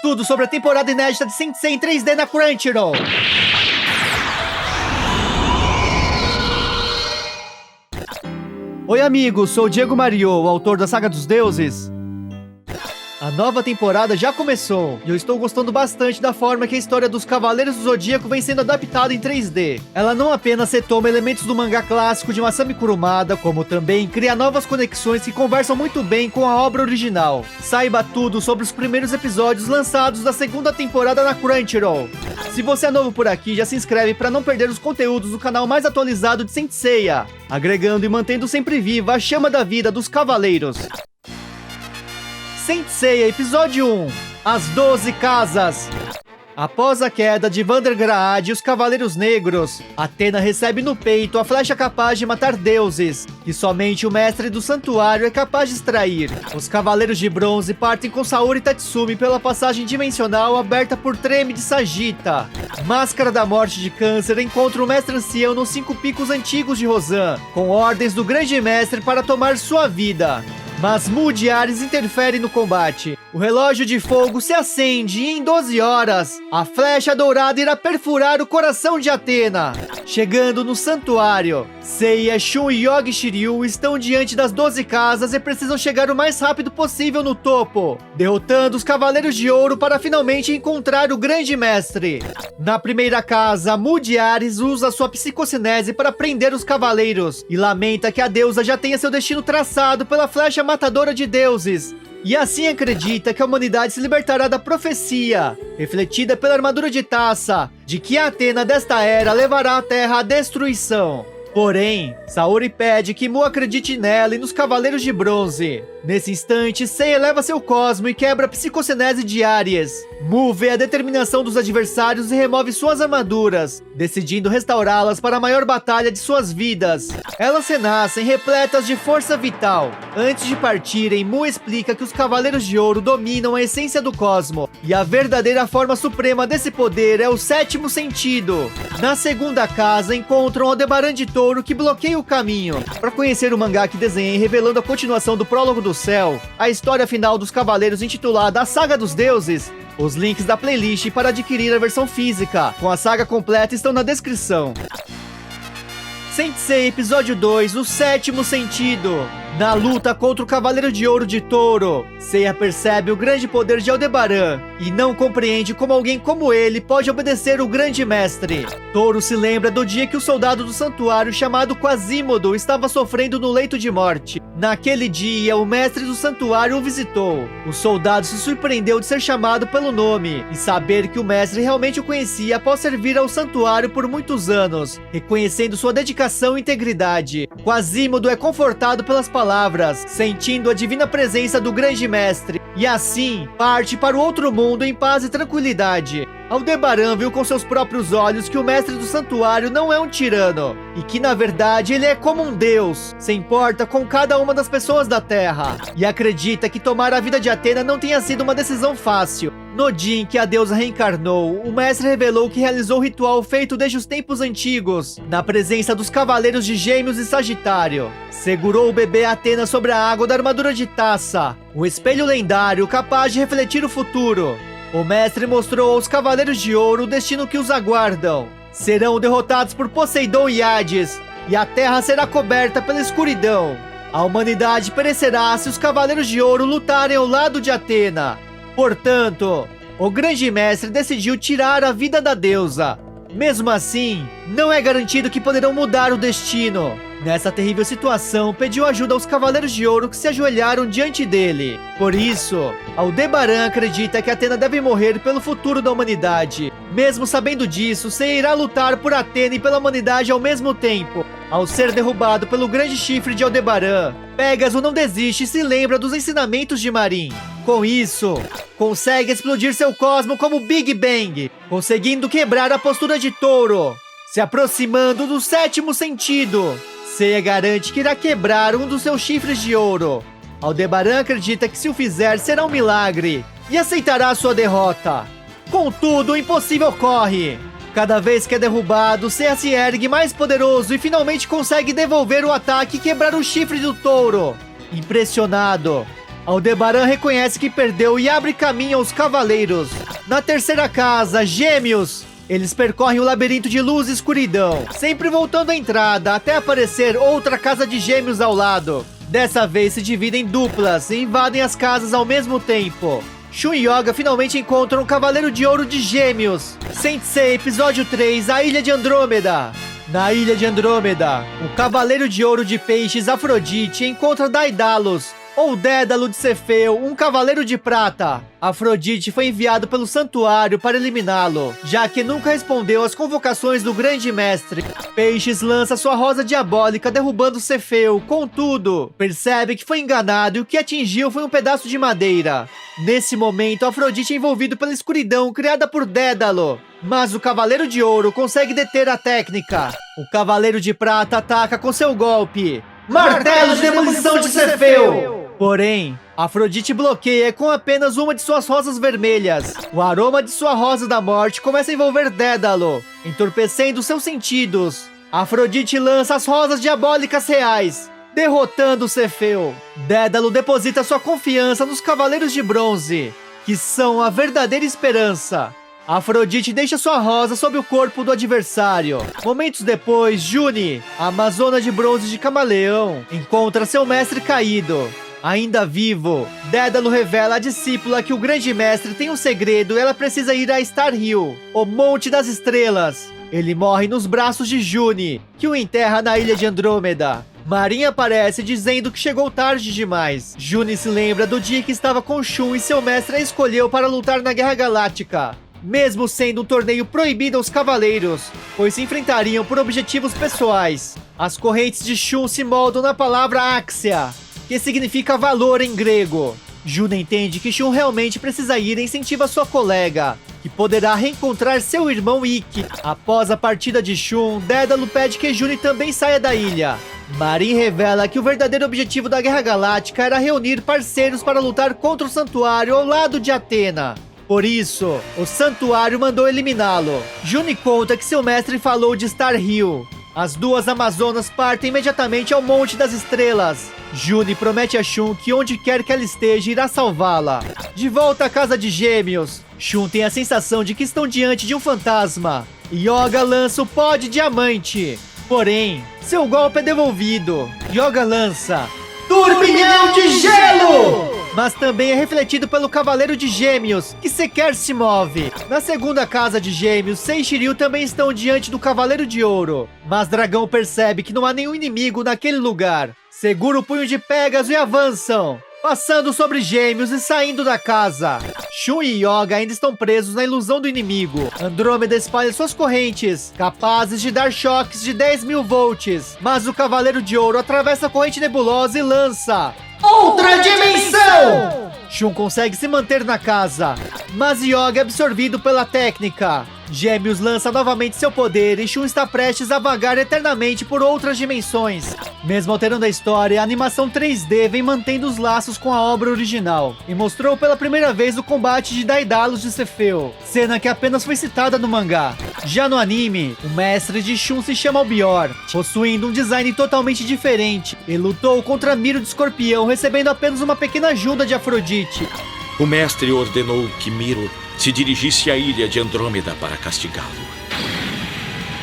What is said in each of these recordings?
tudo sobre a temporada inédita de Saint Seiya em 3D na Crunchyroll. Oi amigos, sou o Diego Mario, o autor da Saga dos Deuses. A nova temporada já começou, e eu estou gostando bastante da forma que a história dos Cavaleiros do Zodíaco vem sendo adaptada em 3D. Ela não apenas retoma elementos do mangá clássico de Masami Kurumada, como também cria novas conexões que conversam muito bem com a obra original. Saiba tudo sobre os primeiros episódios lançados da segunda temporada na Crunchyroll. Se você é novo por aqui, já se inscreve para não perder os conteúdos do canal mais atualizado de Saint Seiya, agregando e mantendo sempre viva a chama da vida dos Cavaleiros. Saint Seiya Episódio 1 As 12 Casas. Após a queda de Vandergraad e os Cavaleiros Negros, Athena recebe no peito a flecha capaz de matar deuses, que somente o mestre do santuário é capaz de extrair. Os Cavaleiros de Bronze partem com Saori Tatsumi pela passagem dimensional aberta por Treme de Sagitta. Máscara da Morte de Câncer encontra o mestre ancião nos 5 picos antigos de Rosan, com ordens do grande mestre para tomar sua vida. Mas Mu de Ares interfere no combate. O relógio de fogo se acende e em 12 horas, a flecha dourada irá perfurar o coração de Athena. Chegando no santuário, Seiya, Shun e Yogi Shiryu estão diante das 12 casas e precisam chegar o mais rápido possível no topo, derrotando os Cavaleiros de Ouro para finalmente encontrar o grande mestre. Na primeira casa, Mu de Ares usa sua psicocinese para prender os cavaleiros e lamenta que a deusa já tenha seu destino traçado pela flecha matadora de deuses. E assim acredita que a humanidade se libertará da profecia, refletida pela armadura de Taça, de que a Athena desta era levará a Terra à destruição. Porém, Saori pede que Mu acredite nela e nos Cavaleiros de Bronze. Nesse instante, Seiya eleva seu cosmo e quebra a psicocinese de Ares. Mu vê a determinação dos adversários e remove suas armaduras, decidindo restaurá-las para a maior batalha de suas vidas. Elas renascem repletas de força vital. Antes de partirem, Mu explica que os Cavaleiros de Ouro dominam a essência do cosmo, e a verdadeira forma suprema desse poder é o sétimo sentido. Na segunda casa, encontram Aldebaran de Touro, que bloqueia o caminho. Para conhecer o mangá que desenhei revelando a continuação do Prólogo do Céu, a história final dos Cavaleiros intitulada A Saga dos Deuses, os links da playlist para adquirir a versão física com a saga completa estão na descrição. Saint Seiya Episódio 2 O Sétimo Sentido. Na luta contra o Cavaleiro de Ouro de Touro, Seiya percebe o grande poder de Aldebaran e não compreende como alguém como ele pode obedecer o grande mestre. Touro se lembra do dia que o soldado do santuário chamado Quasimodo estava sofrendo no leito de morte. Naquele dia, o mestre do santuário o visitou. O soldado se surpreendeu de ser chamado pelo nome e saber que o mestre realmente o conhecia após servir ao santuário por muitos anos, reconhecendo sua dedicação e integridade. Quasimodo é confortado pelas palavras, sentindo a divina presença do grande mestre, e assim parte para o outro mundo em paz e tranquilidade. Aldebaran viu com seus próprios olhos que o mestre do santuário não é um tirano, e que na verdade ele é como um deus, se importa com cada uma das pessoas da Terra, e acredita que tomar a vida de Athena não tenha sido uma decisão fácil. No dia em que a deusa reencarnou, o mestre revelou que realizou o ritual feito desde os tempos antigos, na presença dos Cavaleiros de Gêmeos e Sagitário. Segurou o bebê Athena sobre a água da armadura de Taça, o espelho lendário capaz de refletir o futuro. O mestre mostrou aos Cavaleiros de Ouro o destino que os aguardam. Serão derrotados por Poseidon e Hades, e a Terra será coberta pela escuridão. A humanidade perecerá se os Cavaleiros de Ouro lutarem ao lado de Athena. Portanto, o grande mestre decidiu tirar a vida da deusa. Mesmo assim, não é garantido que poderão mudar o destino. Nessa terrível situação, pediu ajuda aos Cavaleiros de Ouro que se ajoelharam diante dele. Por isso, Aldebaran acredita que Athena deve morrer pelo futuro da humanidade. Mesmo sabendo disso, Seiya irá lutar por Athena e pela humanidade ao mesmo tempo. Ao ser derrubado pelo grande chifre de Aldebaran, Pégaso não desiste e se lembra dos ensinamentos de Marin. Com isso, consegue explodir seu cosmo como Big Bang, conseguindo quebrar a postura de Touro. Se aproximando do sétimo sentido, Seiya garante que irá quebrar um dos seus chifres de ouro. Aldebaran acredita que se o fizer será um milagre e aceitará sua derrota. Contudo, o impossível ocorre. Cada vez que é derrubado, Seiya se ergue mais poderoso e finalmente consegue devolver o ataque e quebrar o chifre do touro. Impressionado, Aldebaran reconhece que perdeu e abre caminho aos cavaleiros. Na terceira casa, Gêmeos. Eles percorrem o labirinto de luz e escuridão, sempre voltando à entrada até aparecer outra casa de Gêmeos ao lado. Dessa vez se dividem em duplas e invadem as casas ao mesmo tempo. Shun e Yoga finalmente encontram o Cavaleiro de Ouro de Gêmeos. Sensei, episódio 3, a Ilha de Andrômeda. Na Ilha de Andrômeda, o Cavaleiro de Ouro de Peixes, Afrodite, encontra Daidalos, ou Dédalo de Cefeu, um Cavaleiro de Prata. Afrodite foi enviado pelo santuário para eliminá-lo, já que nunca respondeu às convocações do Grande Mestre. Peixes lança sua rosa diabólica derrubando Cefeu, contudo, percebe que foi enganado e o que atingiu foi um pedaço de madeira. Nesse momento, Afrodite é envolvido pela escuridão criada por Dédalo, mas o Cavaleiro de Ouro consegue deter a técnica. O Cavaleiro de Prata ataca com seu golpe, Martelo de Demolição de Cefeu! Porém, Afrodite bloqueia com apenas uma de suas rosas vermelhas. O aroma de sua rosa da morte começa a envolver Dédalo, entorpecendo seus sentidos. Afrodite lança as rosas diabólicas reais, derrotando Cefeu. Dédalo deposita sua confiança nos Cavaleiros de Bronze, que são a verdadeira esperança. Afrodite deixa sua rosa sob o corpo do adversário. Momentos depois, June, a Amazona de Bronze de Camaleão, encontra seu mestre caído. Ainda vivo, Dédalo revela à discípula que o Grande Mestre tem um segredo e ela precisa ir a Star Hill, o Monte das Estrelas. Ele morre nos braços de June, que o enterra na Ilha de Andrômeda. Marin aparece dizendo que chegou tarde demais. June se lembra do dia que estava com Shun e seu mestre a escolheu para lutar na Guerra Galáctica, mesmo sendo um torneio proibido aos cavaleiros, pois se enfrentariam por objetivos pessoais. As correntes de Shun se moldam na palavra Axia, que significa valor em grego. Juna entende que Shun realmente precisa ir e incentiva sua colega, que poderá reencontrar seu irmão Ikki. Após a partida de Shun, Dédalo pede que June também saia da ilha. Marin revela que o verdadeiro objetivo da Guerra Galáctica era reunir parceiros para lutar contra o Santuário ao lado de Atena. Por isso, o Santuário mandou eliminá-lo. June conta que seu mestre falou de Star Hill. As duas Amazonas partem imediatamente ao Monte das Estrelas. June promete a Shun que onde quer que ela esteja, irá salvá-la. De volta à casa de Gêmeos, Shun tem a sensação de que estão diante de um fantasma. Yoga lança o pó de diamante. Porém, seu golpe é devolvido. Yoga lança Turbilhão de Gelo! Mas também é refletido pelo Cavaleiro de Gêmeos, que sequer se move. Na segunda casa de Gêmeos, Sei e Shiryu também estão diante do Cavaleiro de Ouro. Mas Dragão percebe que não há nenhum inimigo naquele lugar. Segura o punho de Pégaso e avançam, passando sobre Gêmeos e saindo da casa. Shun e Yoga ainda estão presos na ilusão do inimigo. Andrômeda espalha suas correntes, capazes de dar choques de 10.000 volts. Mas o Cavaleiro de Ouro atravessa a corrente nebulosa e lança outra dimensão! Shun consegue se manter na casa, mas Yoga é absorvido pela técnica. Gêmeos lança novamente seu poder e Shun está prestes a vagar eternamente por outras dimensões. Mesmo alterando a história, a animação 3D vem mantendo os laços com a obra original e mostrou pela primeira vez o combate de Daidalos de Cefeu, cena que apenas foi citada no mangá. Já no anime, o mestre de Shun se chama Albior, possuindo um design totalmente diferente, e lutou contra Miro de Escorpião, recebendo apenas uma pequena ajuda de Afrodite. O mestre ordenou que Miro se dirigisse à ilha de Andrômeda para castigá-lo.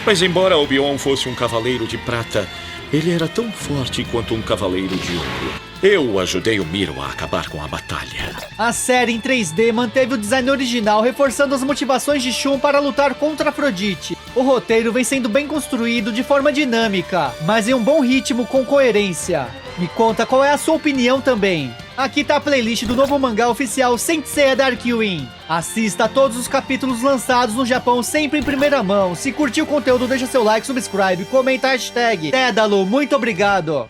Mas embora Albion fosse um cavaleiro de prata, ele era tão forte quanto um cavaleiro de ouro. Eu ajudei o Miro a acabar com a batalha. A série em 3D manteve o design original, reforçando as motivações de Shun para lutar contra Afrodite. O roteiro vem sendo bem construído de forma dinâmica, mas em um bom ritmo com coerência. Me conta qual é a sua opinião também. Aqui tá a playlist do novo mangá oficial Sensei Dark Queen. Assista a todos os capítulos lançados no Japão sempre em primeira mão. Se curtiu o conteúdo, deixa seu like, subscribe, comenta a hashtag Dédalo. Muito obrigado!